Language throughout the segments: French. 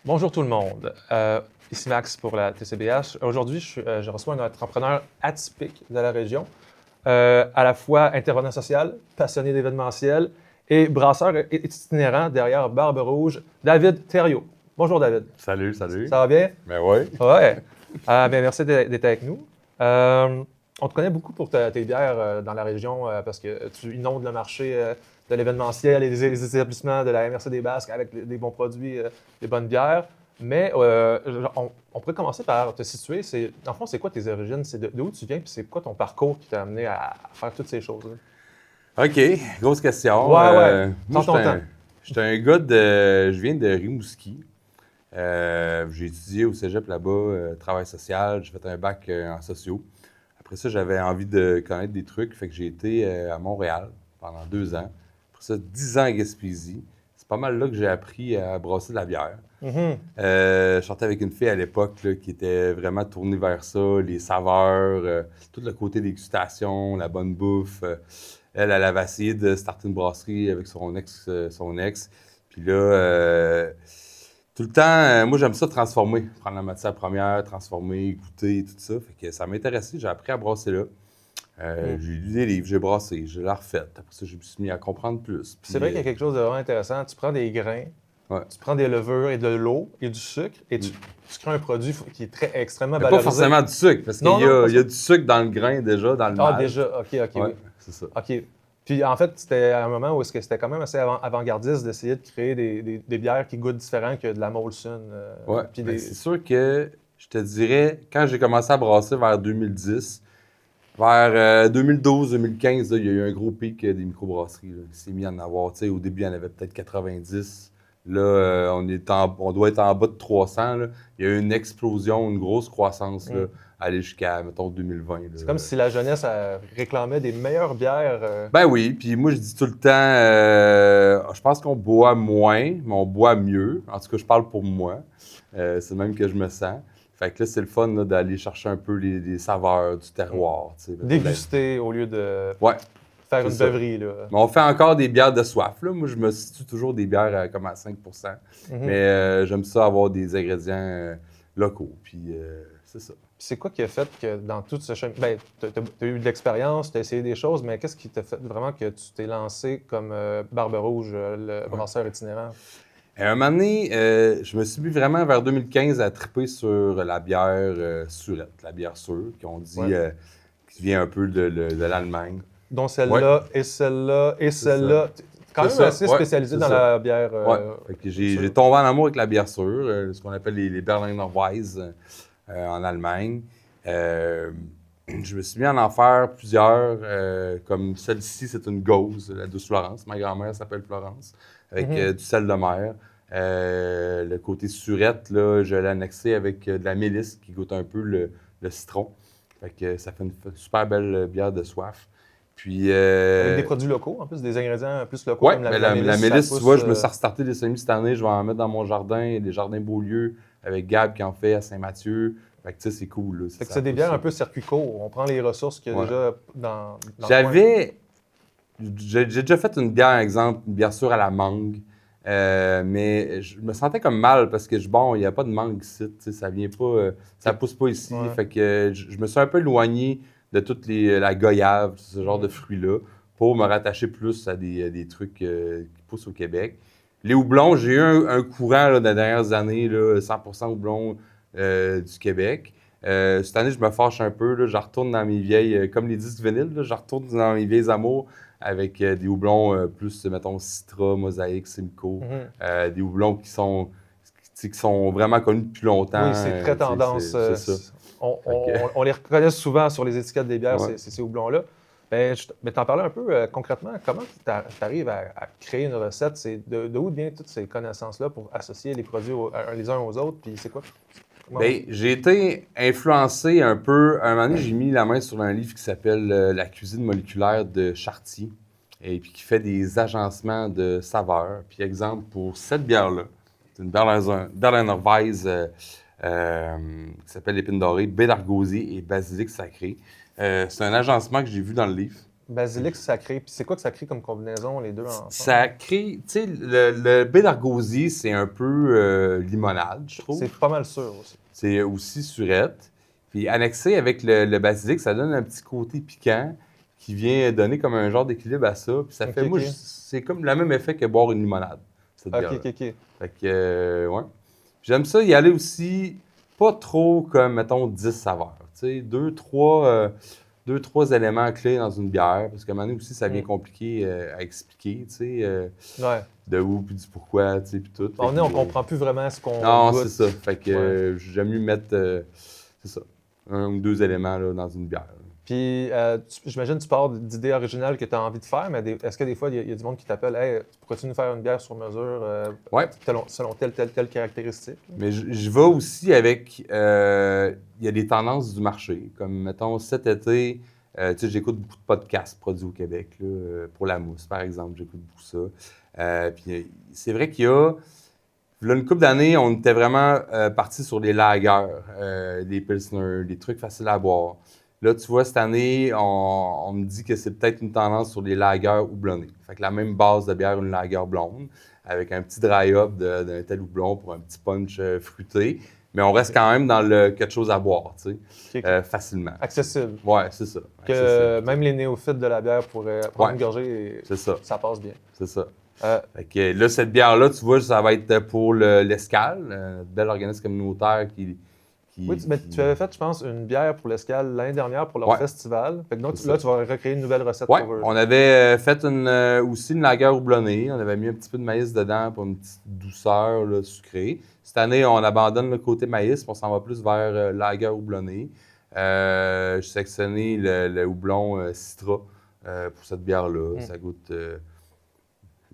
Bonjour tout le monde. Ici Max pour la TCBH. Aujourd'hui, je reçois un entrepreneur atypique de la région, à la fois intervenant social, passionné d'événementiel et brasseur itinérant derrière Barbe Rouge, David Thériault. Bonjour David. Salut, salut. Ça va bien? Ben oui. Ouais. Merci d'être avec nous. On te connaît beaucoup pour tes bières dans la région parce que tu inondes le marché de l'événementiel et les établissements de la MRC des Basques avec des bons produits, des bonnes bières. Mais on pourrait commencer par te situer. En fond, c'est quoi tes origines? C'est d'où tu viens? Puis c'est quoi ton parcours qui t'a amené à faire toutes ces choses-là? OK, grosse question. Ouais. Moi, Prends ton temps. j'étais un gars de... Je viens de Rimouski. J'ai étudié au cégep là-bas, travail social. J'ai fait un bac en sociaux. Après ça, j'avais envie de connaître des trucs. Fait que j'ai été à Montréal pendant 2 ans. Après ça, 10 ans à Gaspésie. C'est pas mal là que j'ai appris à brasser de la bière. Mhm. Je sortais avec une fille à l'époque là, qui était vraiment tournée vers ça, les saveurs, tout le côté dégustation, la bonne bouffe. Elle avait essayé de starter une brasserie avec son ex. Puis là, tout le temps, moi j'aime ça transformer, prendre la matière première, transformer, goûter, tout ça. Fait que ça m'intéressait, j'ai appris à brasser là. J'ai lu des livres, j'ai brassé, je l'ai refait. Après ça, je me suis mis à comprendre plus. C'est vrai qu'il y a quelque chose de vraiment intéressant. Tu prends des grains, Ouais. tu prends des levures et de l'eau et du sucre et tu crées un produit qui est extrêmement Mais valorisé. pas forcément du sucre, parce qu'il Non, non, il y a du sucre dans le grain déjà, dans le Ah, malt. déjà, OK, Ouais, oui. c'est ça. OK. Puis en fait, c'était à un moment où c'était quand même assez avant-gardiste d'essayer de créer des bières qui goûtent différent que de la Molson. Ouais, puis ben, c'est sûr que je te dirais, quand j'ai commencé à brasser vers 2010, vers 2012-2015, il y a eu un gros pic des microbrasseries. Là. Il s'est mis à en avoir. Tu sais, au début, il y en avait peut-être 90. Là, on doit être en bas de 300. Là. Il y a eu une explosion, une grosse croissance, là, aller jusqu'à, mettons, 2020. Là. C'est comme si la jeunesse réclamait des meilleures bières. Ben oui, puis moi, je dis tout le temps, je pense qu'on boit moins, mais on boit mieux. En tout cas, je parle pour moi. C'est le même que je me sens. Fait que là, c'est le fun là, d'aller chercher un peu les saveurs du terroir. Tu sais. Déguster au lieu de Ouais, faire c'est une ça. beuverie. Là. Mais on fait encore des bières de soif. Là. Moi, je me situe toujours des bières comme à 5 Mhm. Mais j'aime ça avoir des ingrédients locaux. Puis c'est ça. Puis c'est quoi qui a fait que dans tout ce chemin. Ben, tu as eu de l'expérience, tu as essayé des choses, mais qu'est-ce qui t'a fait vraiment que tu t'es lancé comme Barbe Rouge, le brasseur itinérant? Et à un moment donné, je me suis mis vraiment vers 2015 à triper sur la bière surette, la bière sûre, qu'on dit qui vient un peu de l'Allemagne. Dont celle-là, et celle-là, et celle-là. Quand même assez spécialisé dans la bière. Fait que j'ai tombé en amour avec la bière sûre, ce qu'on appelle les Berliner Weisse en Allemagne. Je me suis mis à en faire plusieurs, comme celle-ci, c'est une Gauze, la douce Florence. Ma grand-mère s'appelle Florence, avec du sel de mer. Le côté surette, là, je l'ai annexé avec de la mélisse qui goûte un peu le citron. Fait que ça fait une super belle bière de soif. Puis, avec des produits locaux, en plus, des ingrédients plus locaux ouais, comme la mélisse, tu vois, je me suis restarté des semis cette année. Je vais en mettre dans mon jardin, des jardins Beaulieu, avec Gab qui en fait à Saint-Mathieu. Fait que, tu sais, c'est cool. Là, fait que c'est des bières un peu circuit court. On prend les ressources qu'il y a déjà dans J'ai déjà fait une bière, exemple, une bière sûre à la mangue. Mais je me sentais comme mal parce que, bon, il n'y a pas de mangue ici. Ça vient pas, ça pousse pas ici. Ouais. Fait que je me suis un peu éloigné de toute la goyave, ce genre de fruits-là, pour me rattacher plus à des trucs qui poussent au Québec. Les houblons, j'ai eu un courant là, dans les dernières années, là, 100% houblon du Québec. Cette année, je me fâche un peu. Là, je retourne dans mes vieilles, comme les disques vinyles, là, je retourne dans mes vieilles amours avec des houblons plus, mettons, Citra, Mosaïque, Simcoe. Des houblons qui sont vraiment connus depuis longtemps. Oui, c'est très tendance. C'est ça. On les reconnaît souvent sur les étiquettes des bières, ces houblons-là. Mais t'en parlais un peu concrètement. Comment tu arrives à créer une recette? De où viennent toutes ces connaissances-là pour associer les produits les uns aux autres? Puis c'est quoi? Bien, j'ai été influencé un peu. À un moment donné, j'ai mis la main sur un livre qui s'appelle La cuisine moléculaire de Chartier, et puis qui fait des agencements de saveurs. Puis, exemple, pour cette bière-là, c'est une Berliner Weisse qui s'appelle l'épine dorée, baie d'argosier et basilic sacré. C'est un agencement que j'ai vu dans le livre. Basilic, sacré. Puis c'est quoi que ça crée comme combinaison, les deux ensemble? Ça crée, tu sais, le baie d'argosier, c'est un peu limonade, je trouve. C'est pas mal sûr aussi. C'est aussi surette. Puis annexé avec le basilic, ça donne un petit côté piquant qui vient donner comme un genre d'équilibre à ça. Puis ça fait, moi, c'est comme le même effet que boire une limonade, cette bière-là. OK. Fait que, ouais. J'aime ça y aller aussi, pas trop comme, mettons, 10 saveurs. Tu sais, deux, trois éléments clés dans une bière, parce qu'à un moment donné aussi, ça devient compliqué à expliquer, tu sais, de où, puis du pourquoi, tu sais, puis tout. On comprend plus vraiment ce qu'on Non, goûte. c'est ça. Fait que j'aime mieux mettre, c'est ça, 1 ou 2 éléments là, dans une bière. Puis, j'imagine que tu pars d'idées originales que tu as envie de faire, mais est-ce que des fois, il y a du monde qui t'appelle « Hey, pourrais-tu nous faire une bière sur mesure selon telle caractéristique? » Mais je vais aussi avec, il y a des tendances du marché. Comme, mettons, cet été, tu sais, j'écoute beaucoup de podcasts produits au Québec, là, pour la mousse, par exemple, j'écoute beaucoup ça. Puis c'est vrai qu'il y a, là, une couple d'années, on était vraiment parti sur des lagers, des pilsners, des trucs faciles à boire. Là, tu vois, cette année, on me dit que c'est peut-être une tendance sur les lagers houblonnés. Fait que la même base de bière, une lager blonde, avec un petit dry-up d'un tel houblon pour un petit punch fruité. Mais on reste quand même dans quelque chose à boire, tu sais, facilement. Accessible. Ouais, c'est ça. Que même les néophytes de la bière pourraient prendre une gorgée et ça passe bien. C'est ça. Fait que là, cette bière-là, tu vois, ça va être pour l'Escale, un bel organisme communautaire qui... Oui, mais tu avais fait, je pense, une bière pour l'Escale l'année dernière pour leur festival. Fait que donc, là, tu vas recréer une nouvelle recette pour eux. On avait fait aussi une lager houblonnée. On avait mis un petit peu de maïs dedans pour une petite douceur là, sucrée. Cette année, on abandonne le côté maïs, on s'en va plus vers lager houblonnée. J'ai sélectionné le houblon Citra pour cette bière-là.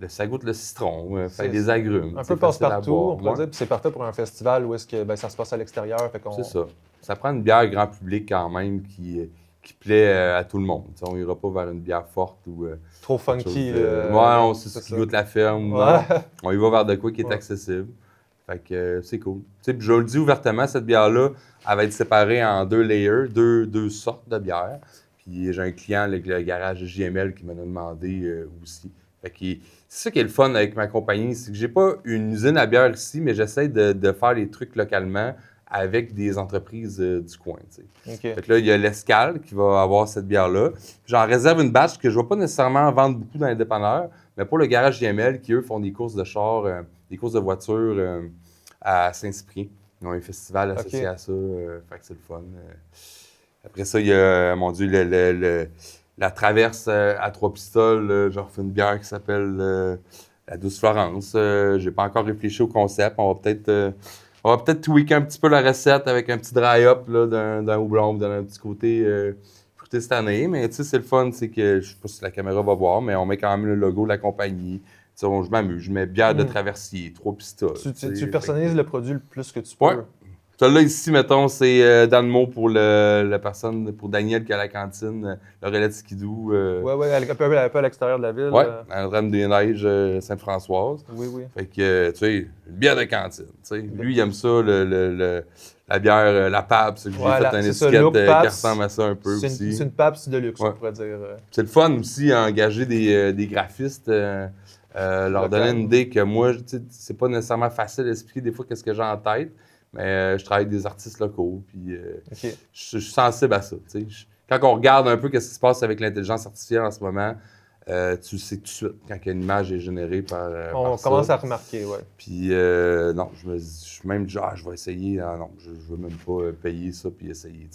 Ça goûte le citron, fait des agrumes. Un peu passe-partout, on pourrait dire. Puis c'est parfait pour un festival où est-ce que ça se passe à l'extérieur. C'est ça. Ça prend une bière grand public quand même qui plaît à tout le monde. T'sais, on ira pas vers une bière forte ou... trop funky. On sait ce qui goûte la ferme. On y va vers de quoi qui est accessible. Fait que c'est cool. Puis je le dis ouvertement, cette bière-là, elle va être séparée en 2 layers, deux sortes de bières. Puis j'ai un client avec le garage JML qui m'a demandé aussi. Fait que c'est ça qui est le fun avec ma compagnie, c'est que j'ai pas une usine à bière ici, mais j'essaie de faire les trucs localement avec des entreprises du coin. Fait que là, il y a l'Escale qui va avoir cette bière-là. J'en réserve une batch que je ne vais pas nécessairement vendre beaucoup dans les dépanneurs, mais pour le garage JML qui, eux, font des courses de char, des courses de voitures à Saint-Cyprien. Ils ont un festival associé à ça. Fait que c'est le fun. Après ça, il y a, mon Dieu, la traverse à 3 pistoles, j'ai refait une bière qui s'appelle la Douce Florence. J'ai pas encore réfléchi au concept. On va peut-être tweaker un petit peu la recette avec un petit dry-up d'un houblon, donner un petit côté fruité cette année. Mais tu sais, c'est le fun, c'est que je sais pas si la caméra va voir, mais on met quand même le logo de la compagnie. Tu sais, je m'amuse. Je mets bière de traversier, 3 pistoles. Tu personnalises le produit le plus que tu peux. Ouais. Celle-là ici, mettons, c'est Danmo pour la personne, pour Daniel qui est à la cantine, le relais de skidoo. Un peu à l'extérieur de la ville. Ouais, à Rame des Neiges, Sainte-Françoise. Oui. Fait que, tu sais, une bière de cantine. Lui, il aime ça, la bière, la Pabst. J'ai fait une étiquette qui ressemble à ça un peu aussi. C'est une Pabst de luxe, on pourrait dire. C'est le fun aussi à engager des graphistes, leur donner une idée que moi, tu sais, c'est pas nécessairement facile d'expliquer des fois qu'est-ce que j'ai en tête. Mais je travaille avec des artistes locaux, puis je suis sensible à ça. Quand on regarde un peu ce qui se passe avec l'intelligence artificielle en ce moment, tu le sais tout de suite quand une image est générée par on ça. commence à remarquer, oui. Puis non, je suis même dit, je vais essayer. Non, je veux même pas payer ça puis essayer.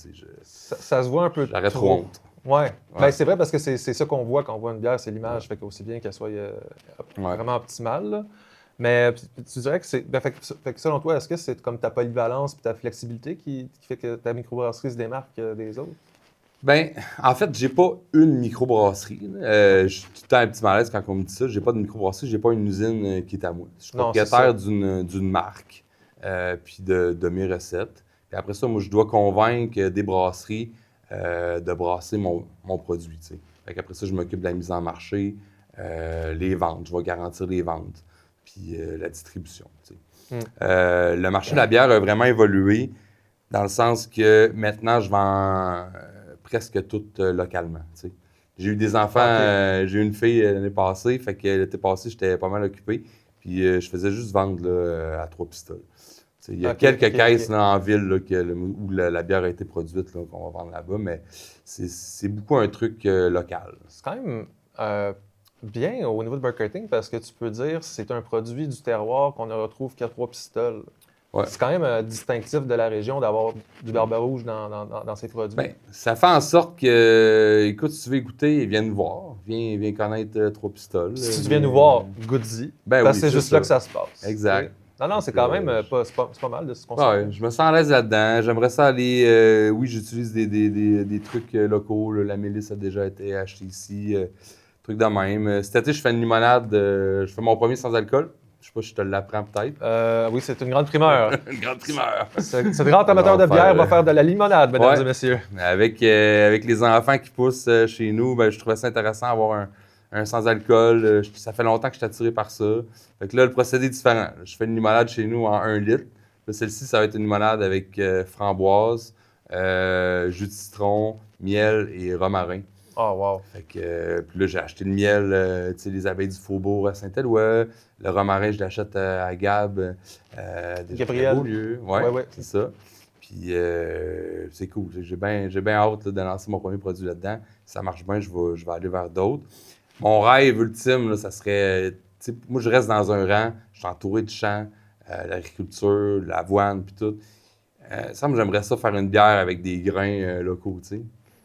Ça se voit un peu j'aurais trop honte. Ouais. Ben, c'est vrai parce que c'est ça qu'on voit quand on voit une bière, c'est l'image. Fait qu'aussi bien qu'elle soit vraiment optimale. Là. Mais tu dirais que c'est. Ben, fait que selon toi, est-ce que c'est comme ta polyvalence et ta flexibilité qui fait que ta microbrasserie se démarque des autres? Ben, en fait, j'ai pas une microbrasserie. Je suis tout le temps un petit malaise quand on me dit ça. J'ai pas de microbrasserie, j'ai pas une usine qui est à moi. Je suis propriétaire d'une marque, puis de mes recettes. Puis après ça, moi, je dois convaincre des brasseries de brasser mon produit. T'sais. Fait qu'après ça, je m'occupe de la mise en marché, les ventes. Je vais garantir les ventes. Puis la distribution. Le marché de la bière a vraiment évolué dans le sens que maintenant, je vends presque tout localement. J'ai eu des enfants, j'ai eu une fille l'année passée, fait que l'été passé, j'étais pas mal occupé. Puis je faisais juste vendre là, à 3 pistoles. Il y a quelques caisses là, en ville là, où la bière a été produite, là, qu'on va vendre là-bas, mais c'est beaucoup un truc local. C'est quand même bien au niveau de marketing parce que tu peux dire que c'est un produit du terroir qu'on ne retrouve qu'à 3 pistoles. Ouais. C'est quand même distinctif de la région d'avoir du Barbe Rouge dans ses produits. Ben, ça fait en sorte que, écoute, si tu veux écouter, viens nous voir. Viens connaître 3 pistoles. Si tu viens nous voir, goûte-y. Ben parce oui, que c'est juste là que ça se passe. Exact. Non, c'est quand même c'est pas mal de se concentrer. Ouais, je me sens à l'aise là-dedans. J'aimerais ça aller. Oui, j'utilise des trucs locaux. Là. La mélisse a déjà été achetée ici. Trucs de même. Cet été, je fais une limonade. Je fais mon premier sans alcool. Je sais pas si je te l'apprends peut-être. Oui, c'est une grande primeur. Une grande primeur. Ce grand amateur de bière va faire de la limonade, mesdames et messieurs. Avec les enfants qui poussent chez nous, ben, je trouvais ça intéressant d'avoir un sans-alcool. Ça fait longtemps que je suis attiré par ça. Fait que là, le procédé est différent. Je fais une limonade chez nous en 1 litre. Là, celle-ci, ça va être une limonade avec framboise, jus de citron, miel et romarin. Oh, wow. Fait que, puis là, j'ai acheté le miel, tu sais, les abeilles du Faubourg à Saint-Éloi. Le romarin, je l'achète à Gab, Gabriel. Beaulieu. Ouais, c'est ça. Puis c'est cool. J'ai bien hâte là, de lancer mon premier produit là-dedans. Si ça marche bien, je vais aller vers d'autres. Mon rêve ultime, là, ça serait... moi, je reste dans un rang. Je suis entouré de champs, l'agriculture, l'avoine, puis tout. J'aimerais ça faire une bière avec des grains locaux, tu sais.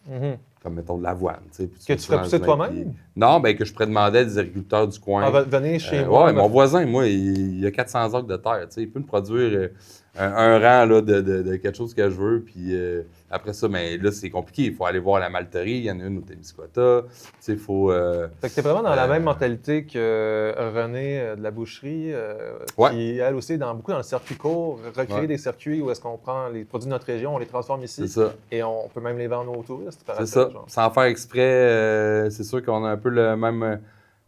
Mm-hmm. Comme, mettons, de l'avoine. Que tu ferais pousser toi-même? Non, bien que je pourrais demander à des agriculteurs du coin. Venez chez moi. Oui, mon voisin, moi, il a 400 acres de terre. Il peut me produire un rang là, de quelque chose que je veux. Puis après ça, mais là, c'est compliqué. Il faut aller voir la malterie. Il y en a une au Témiscouata. Il faut... Fait que t'es vraiment dans la même mentalité que René de la boucherie, qui, elle aussi, beaucoup dans le circuit court, recréer des circuits où est-ce qu'on prend les produits de notre région, on les transforme ici. C'est ça. Et on peut même les vendre aux touristes. C'est ça. Genre. Sans faire exprès, c'est sûr qu'on a un peu le même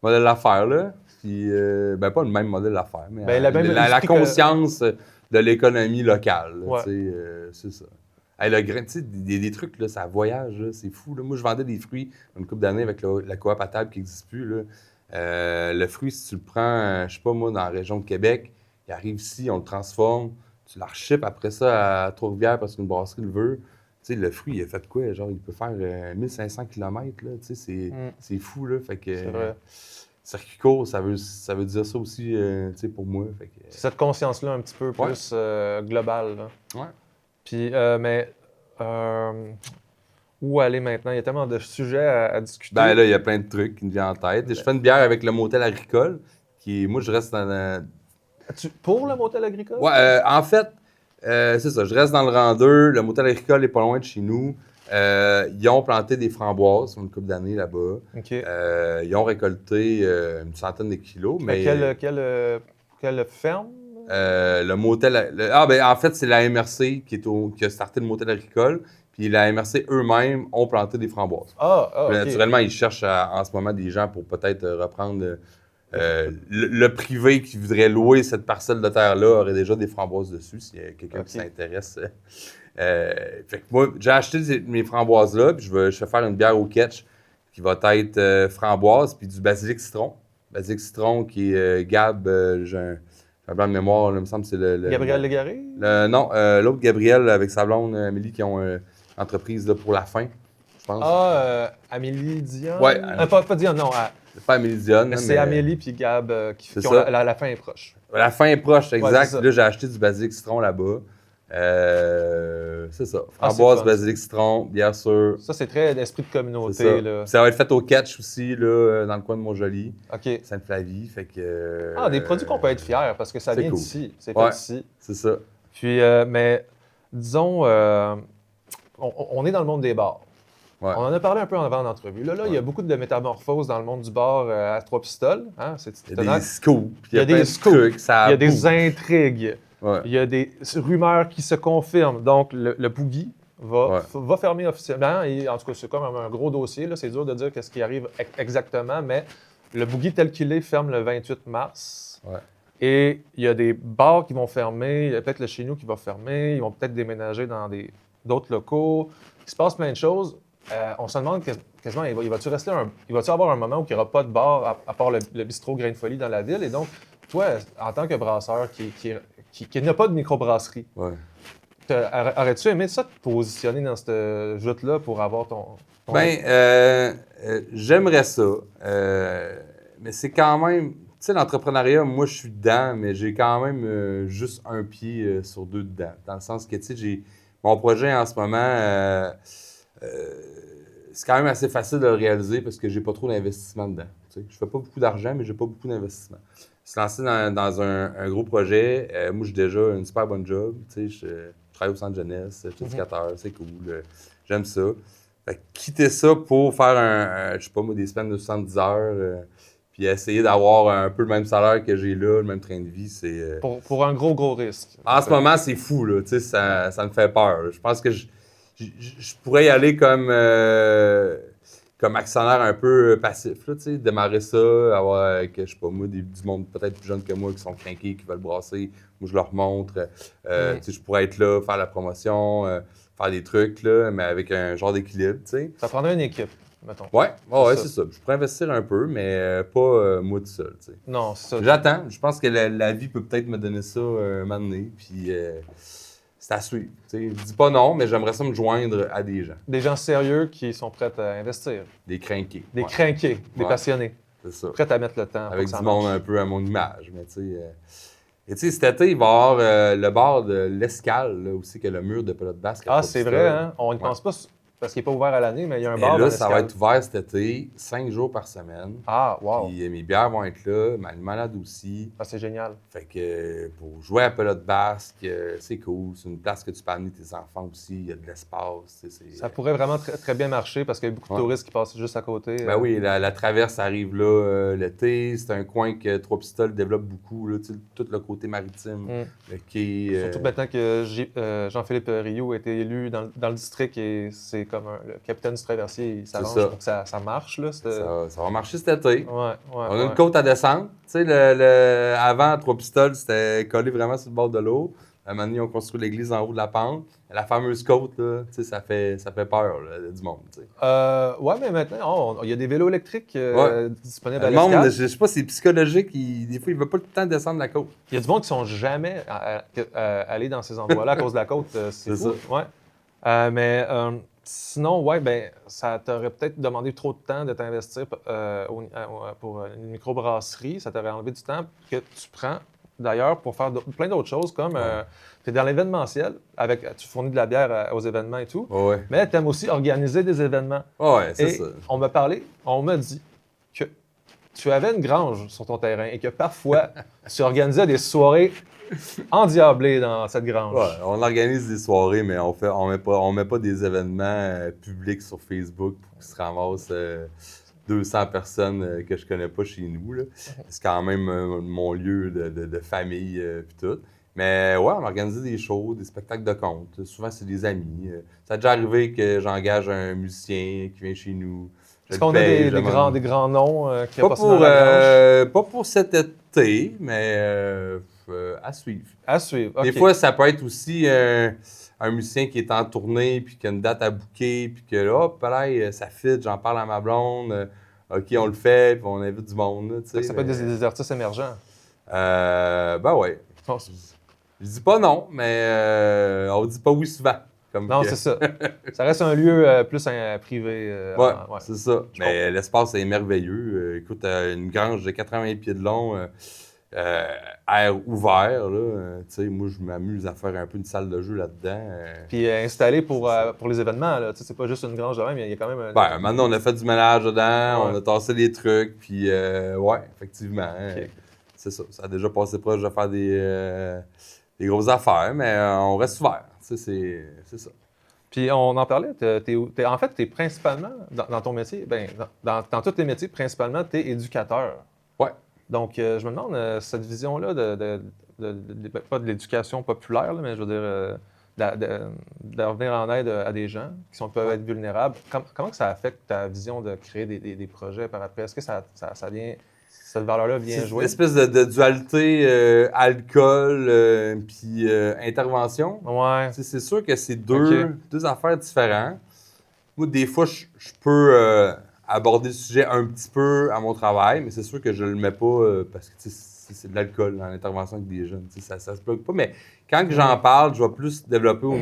modèle d'affaires, là. Puis, ben pas le même modèle d'affaires, mais la conscience de l'économie locale. C'est ça. Hey, le grain, tu sais, des trucs, là, ça voyage, là, c'est fou. Là. Moi, je vendais des fruits une couple d'années avec la coop à table qui n'existe plus. Là. Le fruit, si tu le prends, je sais pas moi, dans la région de Québec, il arrive ici, on le transforme, tu le reship après ça à Trois-Rivières parce qu'une brasserie le veut. Tu sais, le fruit, il a fait quoi? Genre, il peut faire 1500 km, là. Tu sais, c'est fou, là. Fait que... C'est vrai. Circuit court, ça veut dire ça aussi, tu sais, pour moi. Fait que, c'est cette conscience-là un petit peu plus globale, là. Ouais. Puis, mais où aller maintenant? Il y a tellement de sujets à discuter. Ben là, il y a plein de trucs qui me viennent en tête. Je fais une bière avec le motel agricole, qui, moi, je reste dans... Pour le motel agricole? Ouais, en fait, c'est ça. Je reste dans le rang 2. Le motel agricole n'est pas loin de chez nous. Ils ont planté des framboises sur une couple d'années là-bas. Okay. Ils ont récolté une centaine de kilos. Mais quelle ferme? Le motel... en fait, c'est la MRC qui a starté le motel agricole. Puis la MRC eux-mêmes ont planté des framboises. Okay. Naturellement, ils cherchent en ce moment des gens pour peut-être reprendre... le privé qui voudrait louer cette parcelle de terre-là aurait déjà des framboises dessus, s'il y a quelqu'un qui s'intéresse. Fait que moi, j'ai acheté mes framboises-là, puis je vais faire une bière au ketch qui va être framboise, puis du basilic citron. Basilic citron qui est Gab, j'ai un blanc de mémoire, là, il me semble que c'est le Gabriel Légaré? Non, l'autre Gabriel avec sa blonde Amélie qui ont une entreprise là, pour la fin, je pense. Amélie Dion? Ouais. Pas Dion, non. C'est pas Amélie Dion. Mais c'est Amélie puis Gab qui ont la fin est proche. La fin est proche, exact. Ouais, là, j'ai acheté du basilic citron là-bas. C'est ça. Framboise, basilic citron, bière sûre. Ça, c'est très d'esprit de communauté. Là. Ça va être fait au catch aussi, là, dans le coin de Montjoly. OK. Sainte-Flavie. Fait que, des produits qu'on peut être fiers parce que ça vient d'ici. C'est fait ici. C'est ça. Puis, mais disons, on est dans le monde des bars. Ouais. On en a parlé un peu en avant d'entrevue. Là, il y a beaucoup de métamorphoses dans le monde du bar à 3 pistoles. Hein? Il y a des scoops. Il y a des scoops. Il y a des intrigues. Ouais. Il y a des rumeurs qui se confirment. Donc, le boogie va fermer officiellement. Et, en tout cas, c'est comme un gros dossier. Là. C'est dur de dire ce qui arrive exactement, mais le boogie tel qu'il est ferme le 28 mars. Ouais. Et il y a des bars qui vont fermer. Il y a peut-être le chez nous qui va fermer. Ils vont peut-être déménager dans d'autres locaux. Il se passe plein de choses. on se demande quasiment, il va-tu avoir un moment où il n'y aura pas de bar à part le bistrot Grain de Folie dans la ville? Et donc, toi, en tant que brasseur qui n'a pas de microbrasserie, Ouais. aurais-tu aimé ça te positionner dans cette joute-là pour avoir ton J'aimerais ça. Mais c'est quand même. Tu sais, l'entrepreneuriat, moi, je suis dedans, mais j'ai quand même juste un pied sur deux dedans. Dans le sens que, tu sais, j'ai mon projet en ce moment. C'est quand même assez facile de le réaliser parce que j'ai pas trop d'investissement dedans. Tu sais. Je fais pas beaucoup d'argent, mais j'ai pas beaucoup d'investissement. Se lancer dans un gros projet, moi, j'ai déjà une super bonne job. Tu sais, je travaille au centre jeunesse, je suis éducateur, c'est cool. J'aime ça. Fait que quitter ça pour faire je sais pas moi, des semaines de 70 heures, puis essayer d'avoir un peu le même salaire que j'ai là, le même train de vie, c'est... pour un gros risque. En ce moment, c'est fou, là. Tu sais, ça me fait peur. Je pense que je pourrais y aller comme actionnaire un peu passif, là, tu sais, démarrer ça, avoir, je sais pas moi, du monde peut-être plus jeune que moi qui sont craqués, qui veulent brasser. Moi, je leur montre. Tu sais, je pourrais être là, faire la promotion, faire des trucs, là, mais avec un genre d'équilibre, tu sais. Ça prendrait une équipe, mettons. Ouais, c'est ça. Je pourrais investir un peu, mais pas moi tout seul, tu sais. Non, c'est ça. J'attends. Je pense que la vie peut peut-être me donner ça un moment donné, puis c'est à suivre. Tu sais, je dis pas non, mais j'aimerais ça me joindre à des gens. Des gens sérieux qui sont prêts à investir. Des crinqués. Des crinqués, des passionnés. C'est ça. Prêts à mettre le temps. Avec pour que du ça monde marche. un peu à mon image, mais tu sais... Et tu sais, cet été, il va y avoir le bar de l'Escale, là, aussi, que le mur de pelote basque. Ah, c'est vrai, hein? On ne pense pas parce qu'il n'est pas ouvert à l'année, mais il y a un bar Et dans là, ça va l'Escale. être ouvert cet été, 5 jours par semaine. Ah, wow. Puis mes bières vont être là, ma limonade aussi. Ah, c'est génial. Fait que pour jouer à pelote basque, c'est cool. C'est une place que tu peux amener tes enfants aussi. Il y a de l'espace. Ça pourrait vraiment très, très bien marcher parce qu'il y a beaucoup de touristes qui passent juste à côté. Ben oui, la traverse arrive là l'été. C'est un coin que Trois-Pistoles développe beaucoup. Là, tu sais, tout le côté maritime, le quai. Surtout maintenant que Jean-Philippe Rioux a été élu dans le district et c'est comme le capitaine du traversier, il s'arrange pour que ça marche. Là, ça va marcher cet été. On a une côte à descendre. Tu sais, avant, Trois-Pistoles, c'était collé vraiment sur le bord de l'eau. À un moment donné, on construit l'église en haut de la pente. La fameuse côte, là, tu sais, ça fait peur là, du monde. Tu sais. Ouais, mais maintenant, il y a des vélos électriques disponibles à le monde, l'Escale. je sais pas, c'est psychologique. Des fois, il ne veut pas tout le temps descendre la côte. Il y a du monde qui ne sont jamais allés dans ces endroits-là à cause de la côte. C'est fou. ça. Ouais. Mais sinon, ouais, ben, ça t'aurait peut-être demandé trop de temps de t'investir pour une microbrasserie. Ça t'aurait enlevé du temps que tu prends, d'ailleurs, pour faire plein d'autres choses, comme tu es dans l'événementiel, tu fournis de la bière aux événements et tout, mais tu aimes aussi organiser des événements. Ouais, c'est Et ça. on m'a dit que tu avais une grange sur ton terrain et que parfois, tu organisais des soirées endiablées dans cette grange. Ouais, on organise des soirées, mais on met pas des événements publics sur Facebook pour qu'ils se ramassent 200 personnes que je connais pas chez nous. Là. C'est quand même mon lieu de famille puis tout. Mais ouais, on organise des shows, des spectacles de conte. Souvent, c'est des amis. Ça a déjà arrivé que j'engage un musicien qui vient chez nous. Est-ce qu'on a des grands noms qui pas passé dans la grange? Pas pour cet été, mais à suivre. À suivre, OK. Des fois, ça peut être aussi un musicien qui est en tournée, puis qui a une date à booker, puis que là, hop, là, ça fit, j'en parle à ma blonde, OK, on le fait, puis on invite du monde. Là, Ça peut être des artistes émergents. Ben ouais. Je dis pas non, mais on dit pas oui souvent. Non, c'est ça. Ça reste un lieu plus privé. Ouais, c'est ça. Mais l'espace est merveilleux. Écoute, une grange de 80 pieds de long, air ouvert, là. Tu sais, moi, je m'amuse à faire un peu une salle de jeu là-dedans. Puis installé pour les événements, là. Tu sais, c'est pas juste une grange de même, il y a quand même... Maintenant, on a fait du ménage dedans, on a tassé des trucs, puis ouais, effectivement. Okay. C'est ça. Ça a déjà passé proche de faire des grosses affaires, mais on reste ouvert. C'est ça. Puis on en parlait, en fait, tu es principalement, dans ton métier, dans tous tes métiers, principalement, tu es éducateur. Ouais. Donc, je me demande, cette vision-là pas de l'éducation populaire, là, mais je veux dire, de revenir en aide à des gens qui peuvent être vulnérables, comment que ça affecte ta vision de créer des projets par après? Est-ce que ça vient... Cette valeur-là vient jouer. C'est une espèce de dualité alcool puis intervention. Ouais. C'est sûr que c'est deux affaires différentes. Moi, des fois, je peux aborder le sujet un petit peu à mon travail, mais c'est sûr que je le mets pas parce que c'est de l'alcool dans l'intervention avec des jeunes. Ça se bloque pas. Mais quand que j'en parle, je vais plus développer au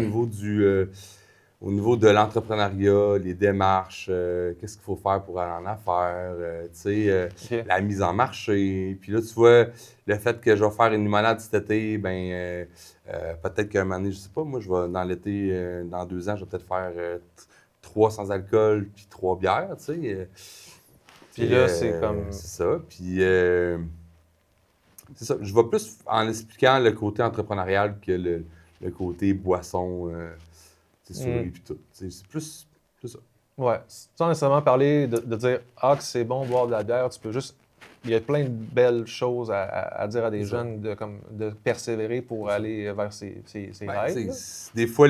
niveau de l'entrepreneuriat, les démarches, qu'est-ce qu'il faut faire pour aller en affaires, OK. la mise en marché. Puis là, tu vois, le fait que je vais faire une limonade cet été, peut-être qu'à un moment donné, je sais pas, moi, je vais dans l'été, dans 2 ans, je vais peut-être faire 3 sans alcool puis 3 bières, tu sais. Puis là, c'est comme... C'est ça. Puis c'est ça. Je vais plus en expliquant le côté entrepreneurial que le côté boisson, souris puis tout. C'est plus ça. Ouais, sans nécessairement parler de dire ah que c'est bon boire de la bière, tu peux juste il y a plein de belles choses à dire à des C'est ça. jeunes de persévérer pour aller vers ces Ben, rêves. Là. des fois,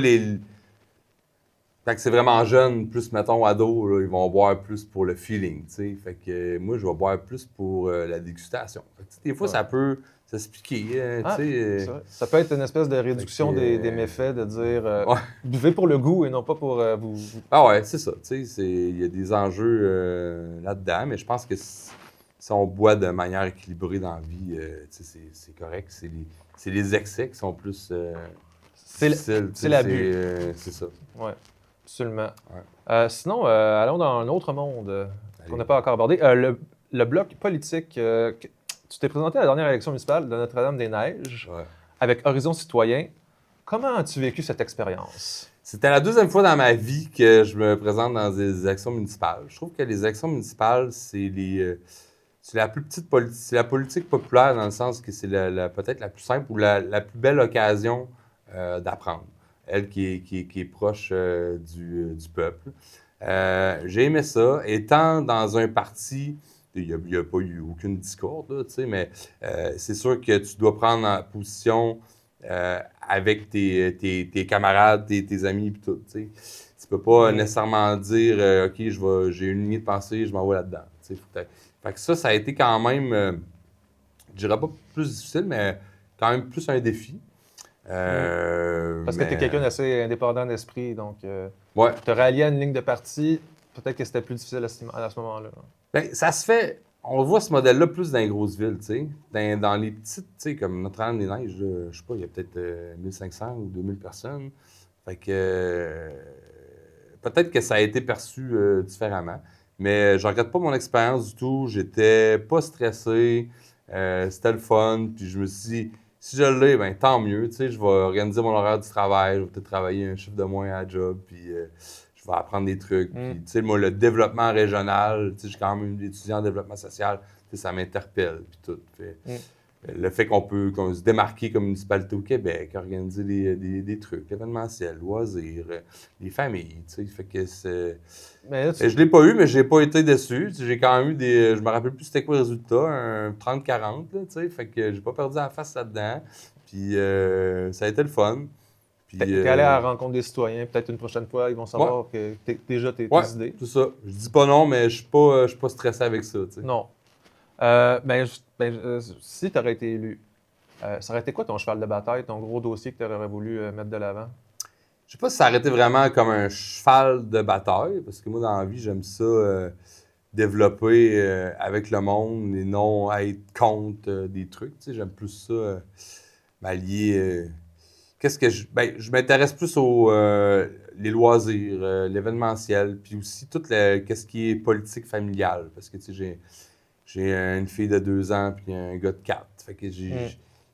quand c'est vraiment jeune, plus mettons ado, là, ils vont boire plus pour le feeling, tu sais. Fait que moi, je vais boire plus pour la dégustation. Fait que, des fois, Ouais. ça peut s'expliquer, Ah, tu sais. c'est vrai. Ça peut être une espèce de réduction Fait que, des méfaits, de dire ouais. buvez pour le goût et non pas pour Ah ouais, c'est ça. Tu sais, il y a des enjeux là-dedans, mais je pense que si on boit de manière équilibrée dans la vie, tu sais, c'est correct. C'est les excès qui sont plus difficiles. Tu sais, l'abus. C'est ça. Ouais, absolument. Ouais. Sinon, allons dans un autre monde qu'on Allez. n'a pas encore abordé. Le bloc politique. Tu t'es présenté à la dernière élection municipale de Notre-Dame-des-Neiges Ouais. avec Horizon Citoyen. Comment as-tu vécu cette expérience? C'était la deuxième fois dans ma vie que je me présente dans des élections municipales. Je trouve que les élections municipales, c'est la plus petite politique, c'est la politique populaire dans le sens que c'est peut-être la plus simple ou la plus belle occasion d'apprendre. Elle qui est proche du peuple. J'ai aimé ça. Étant dans un parti, il n'y a pas eu aucune discorde, là, tu sais, mais c'est sûr que tu dois prendre en position avec tes camarades, tes amis et tout, tu sais. Tu peux pas nécessairement dire OK, j'ai une ligne de pensée, je m'en vais là-dedans. Tu sais, fait que ça a été quand même, je dirais pas plus difficile, mais quand même plus un défi. Parce que tu es quelqu'un d'assez indépendant d'esprit, donc Ouais. te rallier à une ligne de parti, peut-être que c'était plus difficile à ce moment-là. Ben, ça se fait. On voit ce modèle-là plus dans les grosses villes, tu sais. Dans les petites, tu sais, comme Notre-Dame-des-Neiges, je sais pas, il y a peut-être 1500 ou 2000 personnes. Fait que peut-être que ça a été perçu différemment. Mais je regrette pas mon expérience du tout. J'étais pas stressé. C'était le fun. Puis je me suis dit, si je l'ai, ben tant mieux. Tu sais, je vais organiser mon horaire du travail. Je vais peut-être travailler un chiffre de moins à la job. Puis je vais apprendre des trucs. Puis, tu sais, moi, le développement régional, tu sais, j'ai quand même étudié en développement social, tu sais, ça m'interpelle, puis tout. Le fait qu'on se démarquer comme municipalité au Québec, organiser des trucs, l'événementiel, loisirs, les familles, tu sais, fait que c'est... Mais là, Je l'ai pas eu, mais j'ai pas été déçu. Tu sais, j'ai quand même eu des... Je me rappelle plus c'était quoi le résultat, un 30-40, là, tu sais, fait que j'ai pas perdu la face là-dedans. Puis ça a été le fun. t'es allé à la rencontre des citoyens, peut-être une prochaine fois, ils vont savoir que déjà tes Ouais, idées. c'est ça. Je dis pas non, mais je suis pas stressé avec ça, tu sais. Non. Si tu aurais été élu, ça aurait été quoi ton cheval de bataille, ton gros dossier que tu aurais voulu mettre de l'avant? Je sais pas si ça aurait été vraiment comme un cheval de bataille, parce que moi, dans la vie, j'aime ça développer avec le monde et non être contre des trucs, tu sais. J'aime plus ça, m'allier... qu'est-ce que je m'intéresse plus aux les loisirs, l'événementiel, puis aussi qu'est-ce qui est politique familiale, parce que tu sais, j'ai une fille de 2 ans puis un gars de 4. Fait que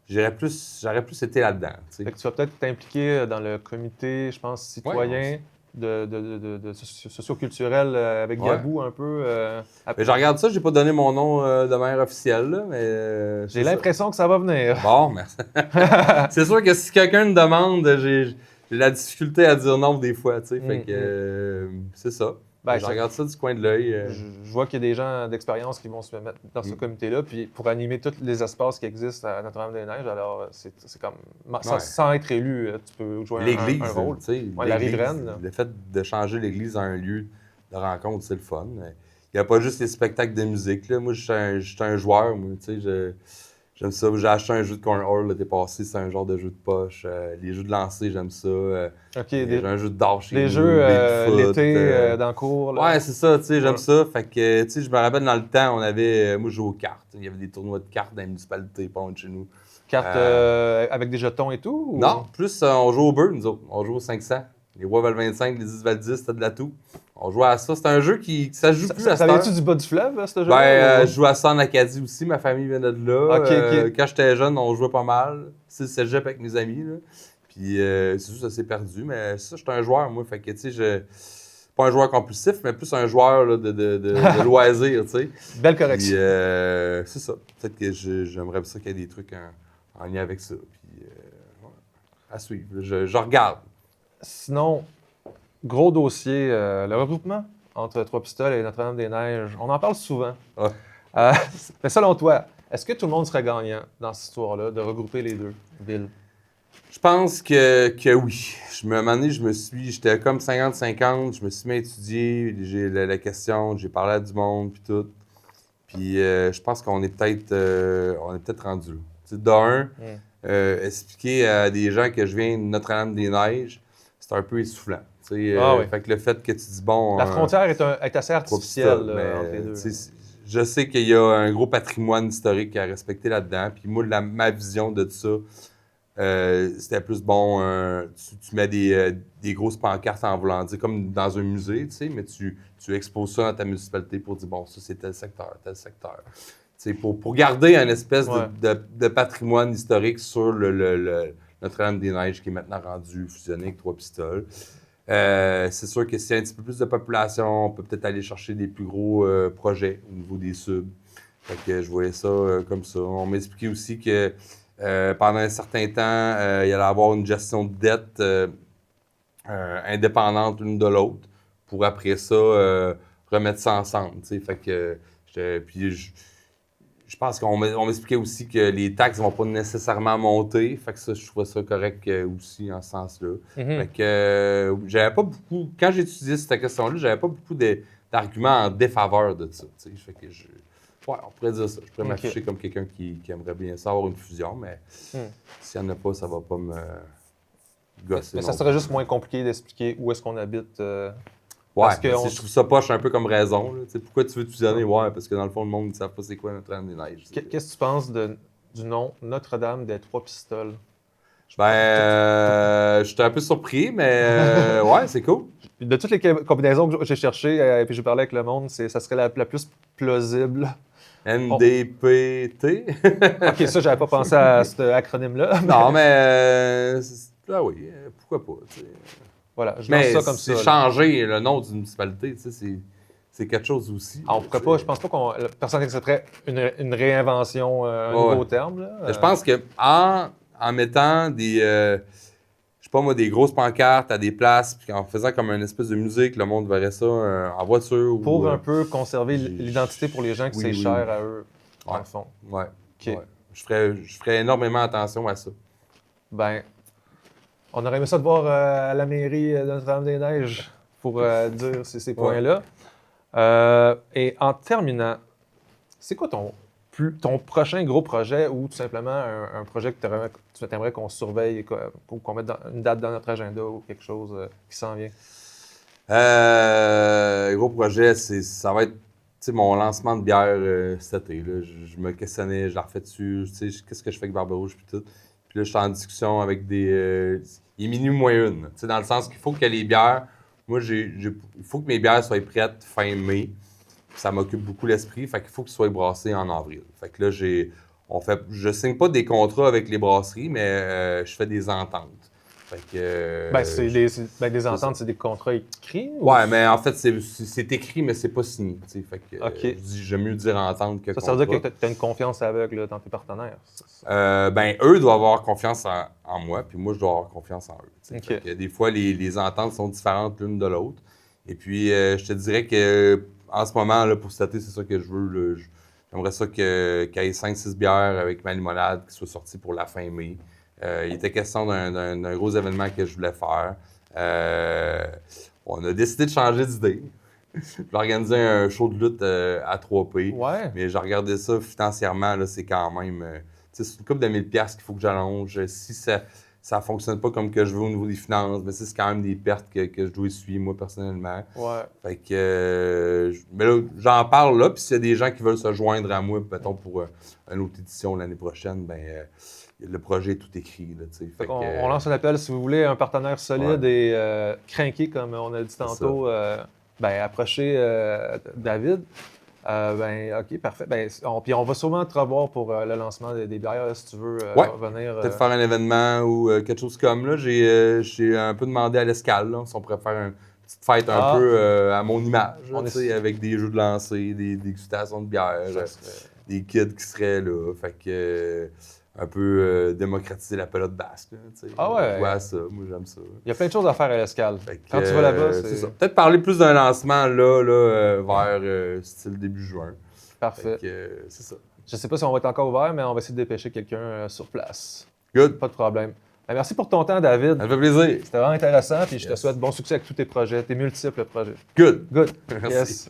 j'aurais plus été là-dedans. Tu sais. Fait que tu vas peut-être t'impliquer dans le comité, je pense, citoyen Ouais, de socio-culturel avec Ouais. Gabou un peu. Mais je regarde ça, j'ai pas donné mon nom de manière officielle, là, mais J'ai l'impression que ça va venir. Bon, merci. C'est sûr que si quelqu'un me demande, j'ai la difficulté à dire non des fois, tu sais. Fait que c'est ça. Ben, je regarde ça du coin de l'œil. Je vois qu'il y a des gens d'expérience qui vont se mettre dans ce comité-là, puis pour animer tous les espaces qui existent à Notre-Dame-des-Neiges, alors c'est comme... Sans être élu, tu peux jouer L'église, un rôle. tu sais. Ouais, la riveraine. Le fait de changer l'église en un lieu de rencontre, c'est le fun. Il n'y a pas juste les spectacles de musique, là. Moi, je suis un joueur, moi, tu sais. J'aime ça. J'ai acheté un jeu de cornhole l'été passé, c'est un genre de jeu de poche. Les jeux de lancer, j'aime ça. OK, J'ai un jeu de dard chez des nous, jeux Bigfoot. l'été dans le cours. Là. Ouais, c'est ça, tu sais, j'aime Ouais. ça. Fait que, tu sais, je me rappelle dans le temps, on avait, moi, je jouais aux cartes. Il y avait des tournois de cartes dans les municipalités, pas loin de chez nous. Carte avec des jetons et tout? Ou... Non, plus, on joue au beurre, nous autres. On joue au 500. Les rois valent 25, les 10 valent 10, c'était de la tout. On jouait à ça. C'est un jeu ça se joue plus à Ça cette heure. vient-tu du bas du fleuve, ce jeu-là? Ben, je jouais à ça en Acadie aussi. Ma famille venait de là. Ok. Quand j'étais jeune, on jouait pas mal. C'est le cégep avec mes amis, là. Puis, c'est sûr, ça s'est perdu. Mais ça, j'étais un joueur, moi. Fait que, tu sais, pas un joueur compulsif, mais plus un joueur là, de loisir, tu sais. Belle correction. Puis, c'est ça. Peut-être que j'aimerais ça qu'il y ait des trucs en lien avec ça. Puis, ouais, à suivre. Je regarde. Sinon, gros dossier, le regroupement entre Trois-Pistoles et Notre-Dame-des-Neiges. On en parle souvent. Ouais. Mais selon toi, est-ce que tout le monde serait gagnant dans cette histoire-là de regrouper les deux villes? Je pense que oui. Un moment donné, j'étais comme 50-50. Je me suis mis à étudier j'ai la question, j'ai parlé à du monde, puis tout. Puis je pense qu'on est peut-être rendu là. Tu sais, d'un, expliquer à des gens que je viens de Notre-Dame-des-Neiges, c'est un peu essoufflant. Tu sais, Ah oui. Fait que le fait que tu dis, bon... La frontière est assez artificielle Trois-Pistoles, mais, entre les deux. tu sais, je sais qu'il y a un gros patrimoine historique à respecter là-dedans. Puis moi, ma vision de ça, c'était plus bon, tu mets des grosses pancartes en voulant dire, comme dans un musée, tu sais, mais tu exposes ça dans ta municipalité pour dire, bon, ça c'est tel secteur, tel secteur. Tu sais, pour garder un espèce Ouais. de patrimoine historique sur le Notre-Dame-des-Neiges qui est maintenant rendu fusionné avec Trois-Pistoles. C'est sûr que s'il y a un petit peu plus de population, on peut peut-être aller chercher des plus gros projets au niveau des subs. Fait que je voyais ça comme ça. On m'a expliqué aussi que pendant un certain temps, il allait y avoir une gestion de dette indépendante l'une de l'autre pour après ça remettre ça ensemble. T'sais. Fait que je pense qu'on m'expliquait aussi que les taxes ne vont pas nécessairement monter. Fait que ça, je trouvais ça correct aussi en ce sens-là. Fait que j'avais pas beaucoup. Quand j'ai étudié cette question-là, j'avais pas beaucoup d'arguments en défaveur de ça. T'sais. Fait que ouais, on pourrait dire ça. Je pourrais m'afficher comme quelqu'un qui aimerait bien ça avoir une fusion, mais s'il n'y en a pas, ça va pas me gosser. Mais ça serait juste moins compliqué d'expliquer où est-ce qu'on habite. Ouais, parce que je trouve ça poche un peu comme raison. Là. Pourquoi tu veux te fusionner? Ouais, parce que dans le fond, le monde ne sait pas c'est quoi Notre-Dame-des-Neiges. Qu'est-ce que tu penses du nom Notre-Dame des Trois-Pistoles? Ben, j'étais un peu surpris, mais ouais, c'est cool. De toutes les combinaisons que j'ai cherchées, et puis j'ai parlé avec le monde, ça serait la plus plausible. NDPT. OK, ça, j'avais pas pensé à cet acronyme-là. Non, mais ah oui, pourquoi pas. T'sais. Voilà, je lance Mais ça comme ça. c'est changer le nom d'une municipalité, c'est quelque chose aussi. On pourrait pas, je pense pas qu'on personne n'accepterait une réinvention, un nouveau terme. Là. Je pense que en mettant des, je sais pas moi, des grosses pancartes à des places, puis en faisant comme une espèce de musique, le monde verrait ça en voiture. Pour un peu conserver l'identité pour les gens qui c'est cher à eux, dans le fond. Ouais. Okay. Ouais. Je ferais énormément attention à ça. Ben, on aurait aimé ça de voir à la mairie de Notre-Dame-des-Neiges pour dire ces points-là. Et en terminant, c'est quoi ton prochain gros projet ou tout simplement un projet que tu aimerais qu'on surveille, qu'on mette une date dans notre agenda ou quelque chose qui s'en vient? Gros projet, ça va être mon lancement de bière cet été. Là. Je me questionnais, je la refais dessus, qu'est-ce que je fais avec Barbe Rouge puis tout. Puis là, je suis en discussion avec des... il est minuit moins une. Dans le sens qu'il faut que les bières... Moi, il faut que mes bières soient prêtes fin mai. Ça m'occupe beaucoup l'esprit. Fait qu'il faut qu'ils soient brassés en avril. Fait que là, je signe pas des contrats avec les brasseries, mais je fais des ententes. Fait que... des ententes, c'est des contrats écrits? Ouais, mais en fait, c'est écrit, mais c'est pas signé. Fait que, OK. j'aime mieux dire entente que ça veut dire que tu as une confiance aveugle dans tes partenaires? Eux doivent avoir confiance en moi, puis moi, je dois avoir confiance en eux. Okay. Fait que des fois, les ententes sont différentes l'une de l'autre. Et puis, je te dirais que en ce moment, là, pour cet été, c'est ça que je veux. Là, j'aimerais ça qu'il y ait 5-6 bières avec ma limonade qui soient sorties pour la fin mai. Il était question d'un gros événement que je voulais faire. On a décidé de changer d'idée. Je voulais organiser un show de lutte à 3P. Ouais. Mais j'ai regardé ça financièrement, là, c'est quand même... c'est une couple de 1000$ qu'il faut que j'allonge. Si ça fonctionne pas comme que je veux au niveau des finances, mais c'est quand même des pertes que je dois essuyer, moi, personnellement. Ouais. Fait que, mais là, j'en parle là, puis s'il y a des gens qui veulent se joindre à moi, mettons, pour une autre édition l'année prochaine, ben le projet est tout écrit, là, tu sais. Fait que, on lance un appel si vous voulez un partenaire solide et crinqué, comme on a dit tantôt. Approchez David. OK, parfait. Puis on va sûrement te revoir pour le lancement des bières, si tu veux venir. Peut-être faire un événement ou quelque chose comme là. J'ai un peu demandé à l'escale, là, si on pourrait faire une petite fête un peu à mon image, avec des jeux de lancer, des dégustations de bière, des kids qui seraient là. Fait que un peu démocratiser la pelote basque. Je vois ça, moi j'aime ça. Il y a plein de choses à faire à l'escale. Quand tu vas là-bas, c'est ça. Peut-être parler plus d'un lancement là vers style début juin. Parfait. C'est ça. Je sais pas si on va être encore ouvert, mais on va essayer de dépêcher quelqu'un sur place. Good. Pas de problème. Merci pour ton temps, David. Ça fait plaisir. C'était vraiment intéressant, puis je te souhaite bon succès avec tous tes projets, tes multiples projets. Good. Good. Merci. Yes.